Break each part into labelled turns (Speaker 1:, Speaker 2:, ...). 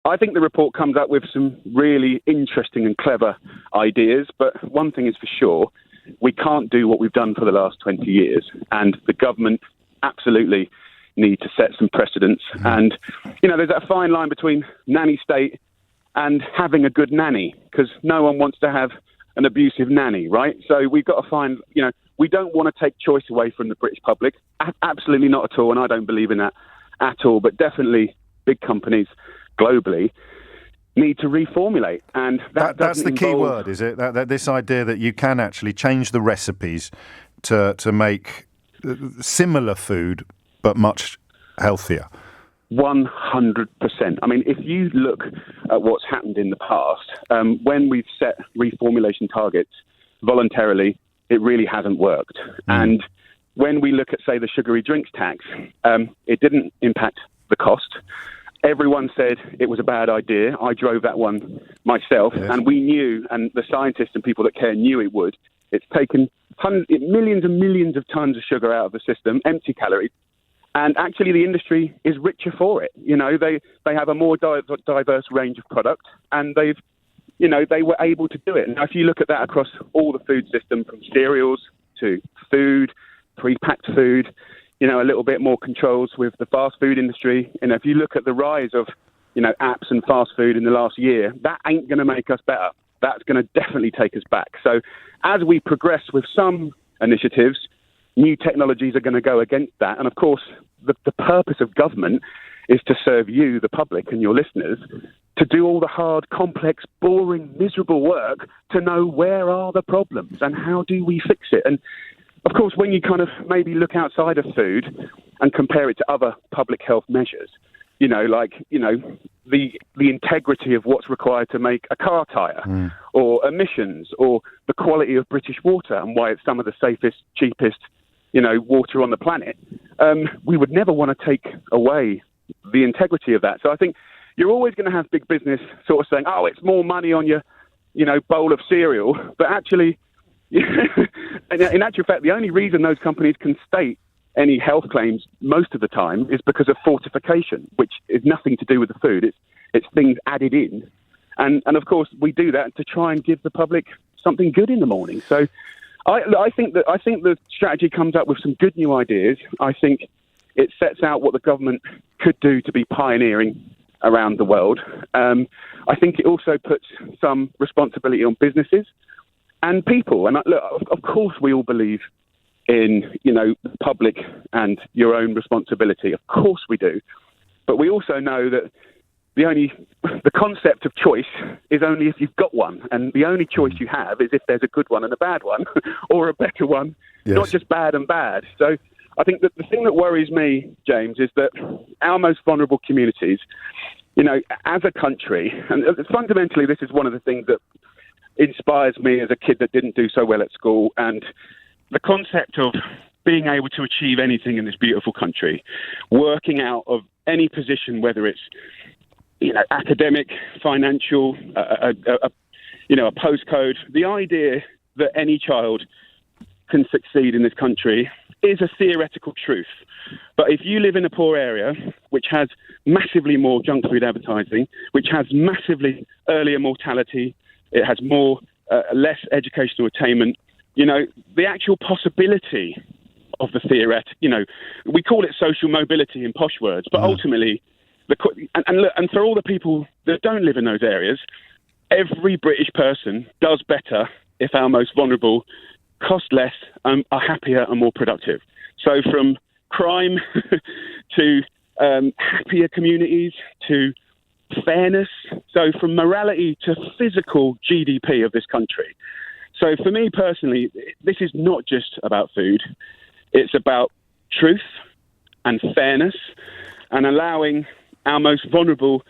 Speaker 1: I think the report comes up with some really interesting and clever ideas, but one thing is for sure, we can't do what we've done for the last 20 years, and the government absolutely need to set some precedents. And, there's that fine line between nanny state and having a good nanny, because no one wants to have an abusive nanny, right? So we've got to find, we don't want to take choice away from the British public. Absolutely not at all, and I don't believe in that at all, but definitely big companies globally need to reformulate, and
Speaker 2: that's the key word, is it? That this idea that you can actually change the recipes to make similar food but much healthier.
Speaker 1: 100%. I mean, if you look at what's happened in the past, when we've set reformulation targets voluntarily, it really hasn't worked. And when we look at, say, the sugary drinks tax, it didn't impact the cost. Everyone said it was a bad idea. I drove that one myself, and we knew, and the scientists and people that care knew it would. It's taken millions and millions of tons of sugar out of the system, empty calories, and actually the industry is richer for it. They have a more diverse range of products, and they were able to do it. Now, if you look at that across all the food system, from cereals to food, pre-packed food, a little bit more controls with the fast food industry. And if you look at the rise of, apps and fast food in the last year, that ain't going to make us better. That's going to definitely take us back. So as we progress with some initiatives, new technologies are going to go against that. And of course, the purpose of government is to serve you, the public, and your listeners, to do all the hard, complex, boring, miserable work to know where are the problems and how do we fix it. And of course, when you kind of maybe look outside of food and compare it to other public health measures, the integrity of what's required to make a car tyre, or emissions, or the quality of British water and why it's some of the safest, cheapest, water on the planet, we would never want to take away the integrity of that. So I think you're always going to have big business sort of saying, oh, it's more money on your, bowl of cereal, but actually, in actual fact, the only reason those companies can state any health claims most of the time is because of fortification, which is nothing to do with the food. It's things added in. And of course, we do that to try and give the public something good in the morning. So I think the strategy comes up with some good new ideas. I think it sets out what the government could do to be pioneering around the world. I think it also puts some responsibility on businesses and people. And look, of course, we all believe in, the public and your own responsibility. Of course we do. But we also know that the concept of choice is only if you've got one. And the only choice you have is if there's a good one and a bad one, or a better one, not just bad and bad. So I think that the thing that worries me, James, is that our most vulnerable communities, as a country, and fundamentally this is one of the things that inspires me as a kid that didn't do so well at school, and the concept of being able to achieve anything in this beautiful country, working out of any position, whether it's academic, financial, a postcode. The idea that any child can succeed in this country is a theoretical truth. But if you live in a poor area, which has massively more junk food advertising, which has massively earlier mortality, it has less educational attainment, the actual possibility of the we call it social mobility in posh words, but ultimately, and for all the people that don't live in those areas, every British person does better if our most vulnerable cost less, are happier and more productive. So from crime to happier communities to fairness, so from morality to physical GDP of this country. So for me personally, this is not just about food. It's about truth and fairness and allowing our most vulnerable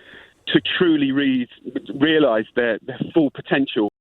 Speaker 1: to truly realise their full potential.